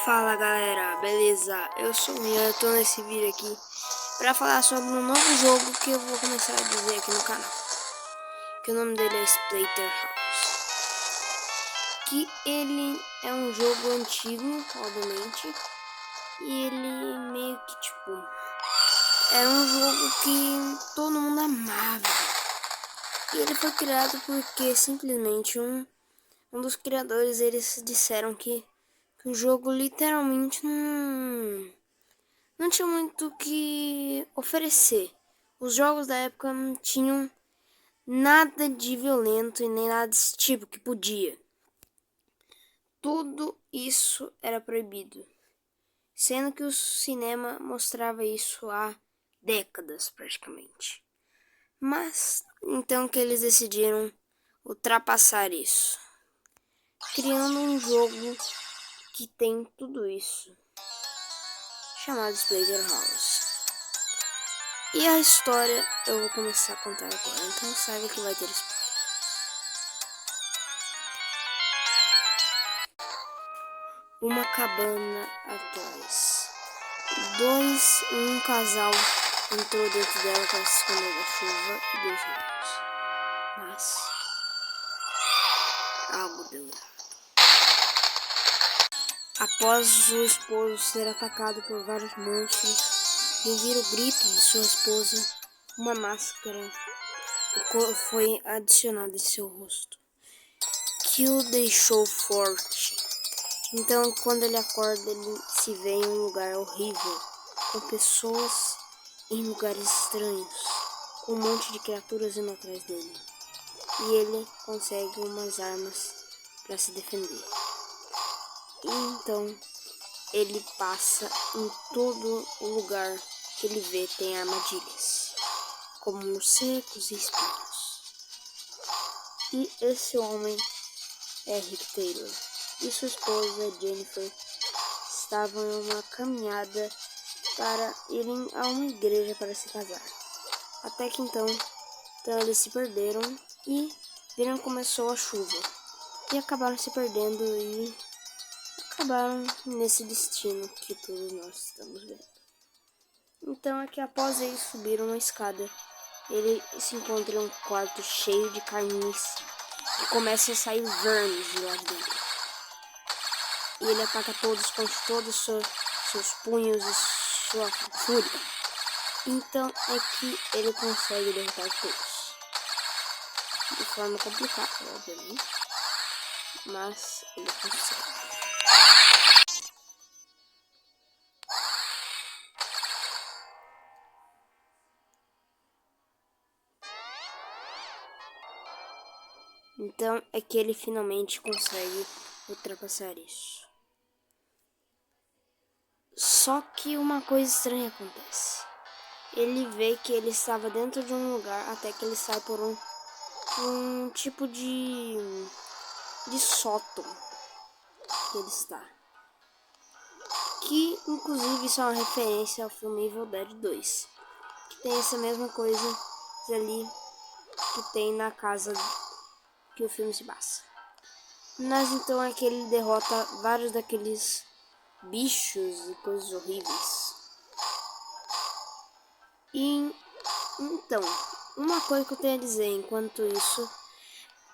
Fala galera, beleza? Eu sou o Ian, eu tô nesse vídeo aqui pra falar sobre um novo jogo que eu vou começar a dizer aqui no canal. Que o nome dele é Splatterhouse. Que ele é um jogo antigo, obviamente. E ele meio que tipo... era um jogo que todo mundo amava. E ele foi criado porque simplesmente um dos criadores, eles disseram que o jogo literalmente não tinha muito o que oferecer. Os jogos da época não tinham nada de violento e nem nada desse tipo que podia. Tudo isso era proibido, sendo que o cinema mostrava isso há décadas praticamente. Mas então que eles decidiram ultrapassar isso, criando um jogo que tem tudo isso, chamado Splatterhouse. E a história eu vou começar a contar agora, então saiba que vai ter spoiler. Uma cabana atrás. Um casal entrou dentro dela para se esconder da chuva e dos raios. Mas algo deu errado. Após o esposo ser atacado por vários monstros e ouvir o grito de sua esposa, uma máscara foi adicionada em seu rosto, que o deixou forte. Então, quando ele acorda, ele se vê em um lugar horrível, com pessoas em lugares estranhos, com um monte de criaturas indo atrás dele. E ele consegue umas armas para se defender. E então, ele passa em todo o lugar que ele vê tem armadilhas, como morcegos e espinhos. E esse homem é Rick Taylor. E sua esposa, Jennifer, estavam em uma caminhada para irem a uma igreja para se casar. Até que então eles se perderam e viram que começou a chuva. E acabaram se perdendo e acabaram nesse destino que todos nós estamos vendo. Então é que após eles subiram uma escada, ele se encontra em um quarto cheio de carniça e começa a sair vermes de lá dentro. E ele ataca todos com todos seus punhos e sua fúria. Então é que ele consegue derrotar todos. De forma complicada, obviamente. Mas ele consegue. Então é que ele finalmente consegue ultrapassar isso. Só que uma coisa estranha acontece. Ele vê que ele estava dentro de um lugar até que ele sai por um tipo de sótão que ele está. Que inclusive isso é uma referência ao filme Evil Dead 2. Que tem essa mesma coisa ali que tem na casa que o filme se passa. Mas então é que ele derrota vários daqueles bichos e coisas horríveis. E então, uma coisa que eu tenho a dizer enquanto isso,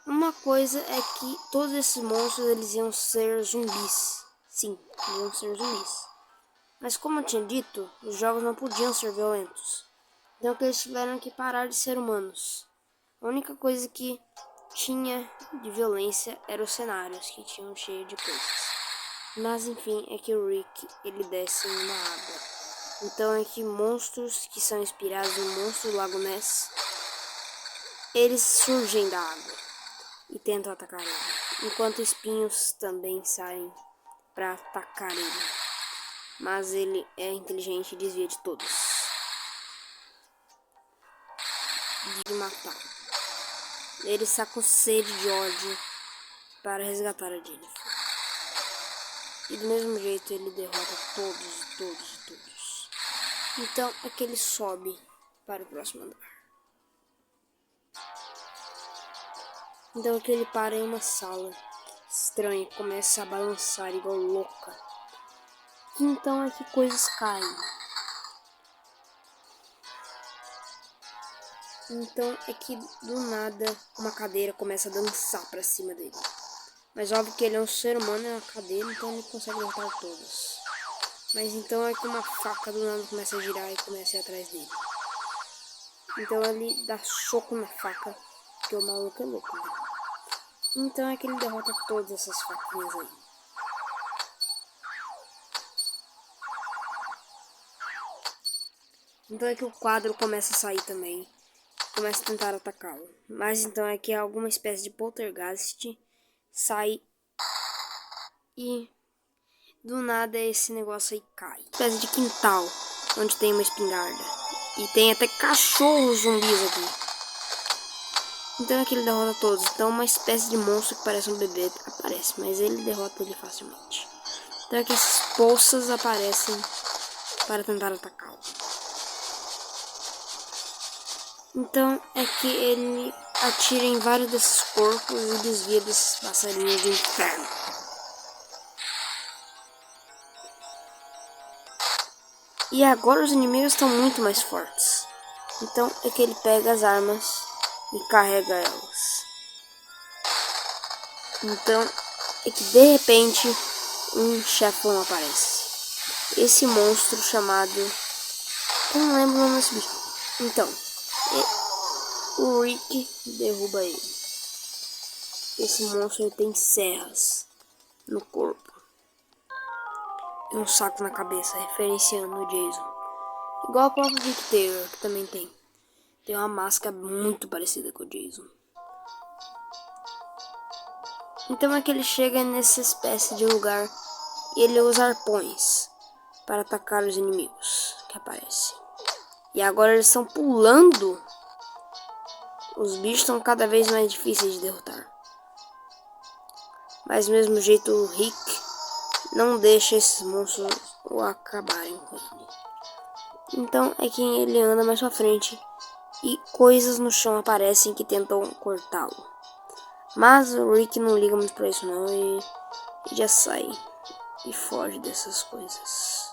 uma coisa é que todos esses monstros eles iam ser zumbis. Sim, iam ser zumbis. Mas como eu tinha dito, os jogos não podiam ser violentos. Então que eles tiveram que parar de ser humanos. A única coisa que tinha de violência eram os cenários, que tinham cheio de coisas. Mas enfim, é que o Rick, ele desce numa água. Então é que monstros que são inspirados no monstro do Lago Ness, eles surgem da água e tentam atacar ele. Enquanto espinhos também saem para atacar ele. Mas ele é inteligente e desvia de todos. De matar. Ele está com sede de ódio para resgatar a Jennifer. E do mesmo jeito ele derrota todos. Então é que ele sobe para o próximo andar. Então é que ele para em uma sala estranha, começa a balançar igual louca. Então é que coisas caem. Então é que do nada uma cadeira começa a dançar pra cima dele. Mas óbvio que ele é um ser humano, é uma cadeira, então ele consegue derrotar todos. Mas então é que uma faca do nada começa a girar e começa a ir atrás dele. Então ele dá soco na faca, porque o maluco é louco, né? Então é que ele derrota todas essas faquinhas aí. Então é que o quadro começa a sair também. Começa a tentar atacá-lo. Mas então é que alguma espécie de poltergeist sai e do nada esse negócio aí cai. Uma espécie de quintal onde tem uma espingarda. E tem até cachorros zumbis aqui. Então é que ele derrota todos. Então uma espécie de monstro que parece um bebê aparece. Mas ele derrota ele facilmente. Então é que essas poças aparecem para tentar atacá-lo. Então é que ele atira em vários desses corpos e desvia desses passarinhos do inferno. E agora os inimigos estão muito mais fortes. Então é que ele pega as armas e carrega elas. Então é que de repente um chefão aparece. Esse monstro chamado... eu não lembro o nome desse bicho. Então, o Rick derruba ele. Esse monstro tem serras no corpo e um saco na cabeça, referenciando o Jason. Igual o próprio Rick Taylor, que também tem. Tem uma máscara muito parecida com o Jason. Então é que ele chega nessa espécie de lugar e ele usa arpões para atacar os inimigos que aparecem. E agora eles estão pulando. Os bichos estão cada vez mais difíceis de derrotar. Mas do mesmo jeito o Rick não deixa esses monstros acabarem com ele. Então é que ele anda mais pra frente e coisas no chão aparecem que tentam cortá-lo. Mas o Rick não liga muito pra isso não e já sai e foge dessas coisas.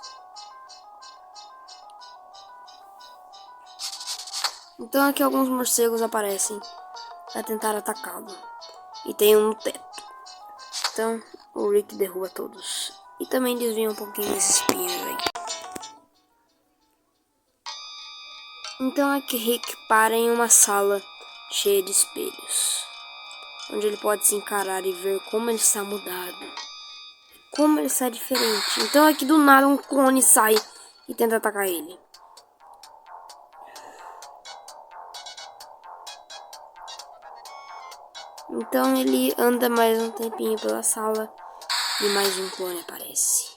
Então aqui alguns morcegos aparecem para tentar atacá-lo. E tem um no teto. Então o Rick derruba todos. E também desvia um pouquinho desses espinhos aí. Então é que Rick para em uma sala cheia de espelhos. Onde ele pode se encarar e ver como ele está mudado. Como ele está diferente. Então é que do nada um clone sai e tenta atacar ele. Então ele anda mais um tempinho pela sala e mais um clone aparece.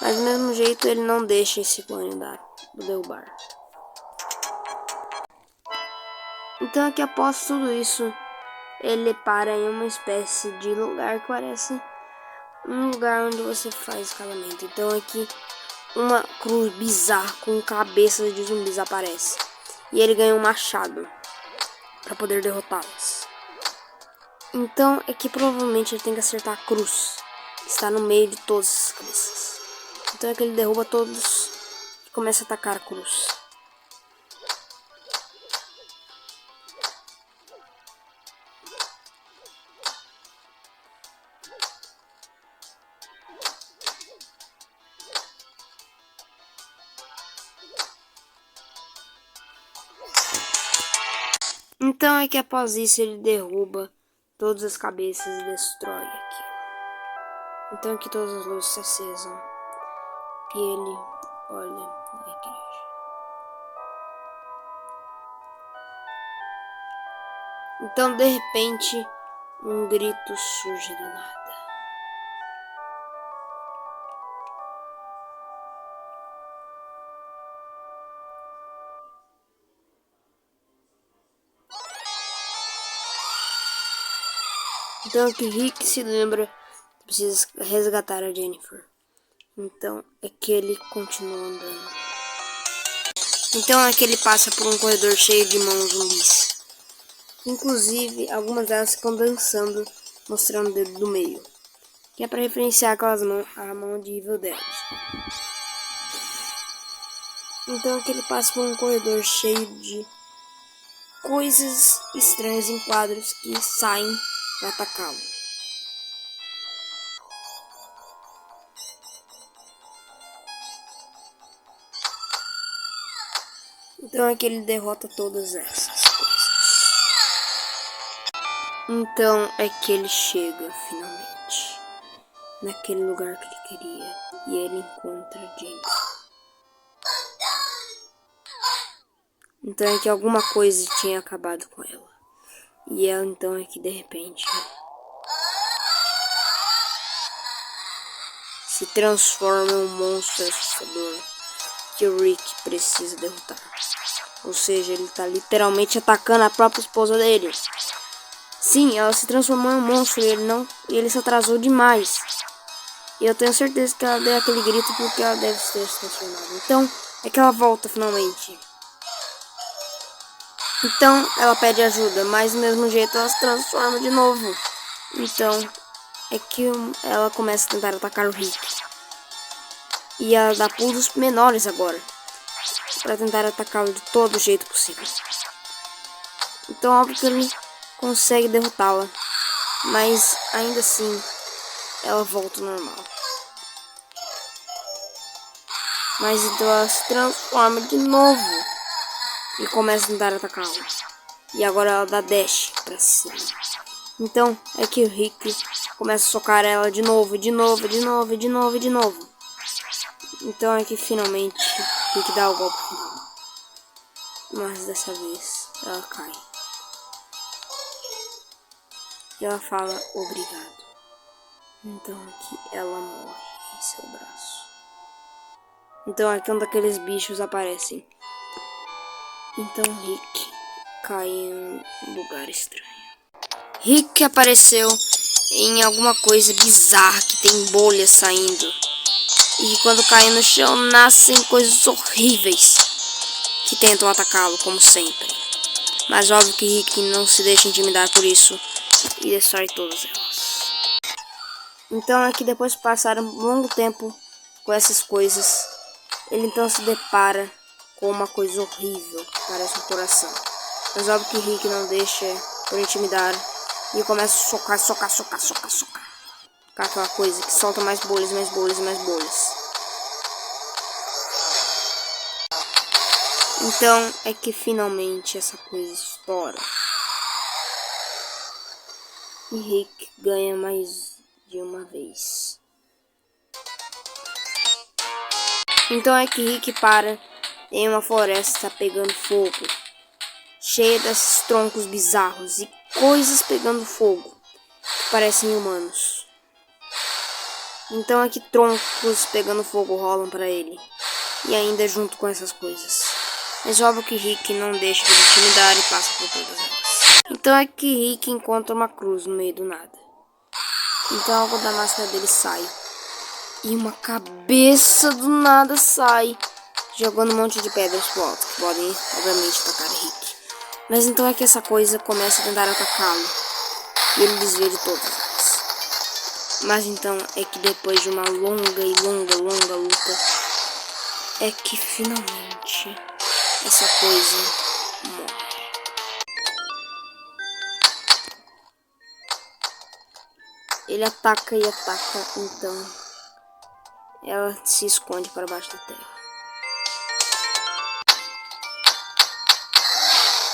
Mas do mesmo jeito ele não deixa esse clone do derrubar. Então aqui após tudo isso, ele para em uma espécie de lugar que parece um lugar onde você faz escalamento. Então aqui uma cruz bizarra com cabeças de zumbis aparece. E ele ganha um machado para poder derrotá-las. Então é que provavelmente ele tem que acertar a cruz que está no meio de todas as cabeças. Então é que ele derruba todos e começa a atacar a cruz. Então é que após isso ele derruba todas as cabeças e destrói aqui. Então aqui todas as luzes se acesam. E ele olha a igreja. Então de repente um grito surge do nada. Então que Rick se lembra que precisa resgatar a Jennifer. Então é que ele continua andando. Então é que ele passa por um corredor cheio de mãos zumbis. Inclusive algumas delas ficam dançando mostrando o dedo do meio, que é para referenciar aquelas a mão de Evil Dead. Então aqui ele passa por um corredor cheio de coisas estranhas em quadros que saem para atacá-lo. Então aqui ele derrota todas essas coisas. Então é que ele chega finalmente naquele lugar que ele queria e ele encontra Jennifer. Então é que alguma coisa tinha acabado com ela. E ela então é que de repente se transforma em um monstro assustador que o Rick precisa derrotar. Ou seja, ele tá literalmente atacando a própria esposa dele. Sim, ela se transformou em um monstro e ele se atrasou demais. E eu tenho certeza que ela deu aquele grito porque ela deve ter se transformado. Então é que ela volta finalmente. Então ela pede ajuda, mas do mesmo jeito ela se transforma de novo. Então é que ela começa a tentar atacar o Rick. E ela dá pulos menores agora, para tentar atacá-lo de todo jeito possível. Então óbvio que ele consegue derrotá-la, mas ainda assim ela volta ao normal. Mas então ela se transforma de novo e começa a tentar atacá-lo. E agora ela dá dash pra cima. Então é que o Rick começa a socar ela de novo, de novo, de novo, de novo, de novo. Então é que finalmente o Rick dá o golpe final. Mas dessa vez ela cai. E ela fala obrigado. Então aqui ela morre em seu braço. Então aqui um daqueles bichos aparecem. Então Rick cai em um lugar estranho. Rick apareceu em alguma coisa bizarra que tem bolhas saindo. E quando cai no chão nascem coisas horríveis que tentam atacá-lo como sempre. Mas óbvio que Rick não se deixa intimidar por isso e destrói todas elas. Então é que depois de passar um longo tempo com essas coisas, ele então se depara com uma coisa horrível que parece um coração. Mas óbvio que Rick não deixa por intimidar e começa a socar. Com aquela coisa que solta mais bolhas, mais bolhas, mais bolhas. Então é que finalmente essa coisa estoura. E Rick ganha mais de uma vez. Então é que Rick para em uma floresta pegando fogo, cheia desses troncos bizarros e coisas pegando fogo, que parecem humanos. Então é que troncos pegando fogo rolam para ele, e ainda junto com essas coisas. Mas óbvio que Rick não deixa de intimidar e passa por todas elas. Então é que Rick encontra uma cruz no meio do nada. Então algo da máscara dele sai. E uma cabeça do nada sai, jogando um monte de pedras pro alto, que podem, obviamente, atacar Rick. Mas então é que essa coisa começa a tentar atacá-lo. E ele desvia de todas elas. Mas então é que depois de uma longa luta, é que finalmente essa coisa morre. Ele ataca e ataca, então ela se esconde para baixo da terra.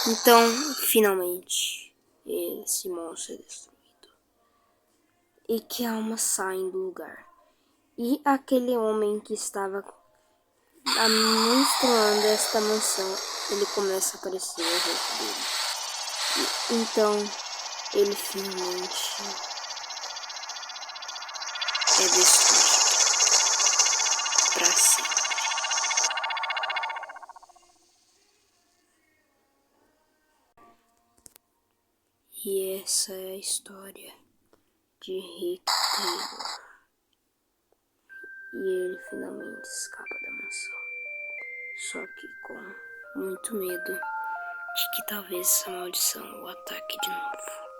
Então, finalmente, esse monstro é destruído. E que almas saem do lugar. E aquele homem que estava administrando esta mansão, ele começa a aparecer o rosto dele. E, então, ele finalmente é destruído para sempre. E essa é a história de Rick Taylor. E ele finalmente escapa da mansão. Só que com muito medo de que talvez essa maldição o ataque de novo.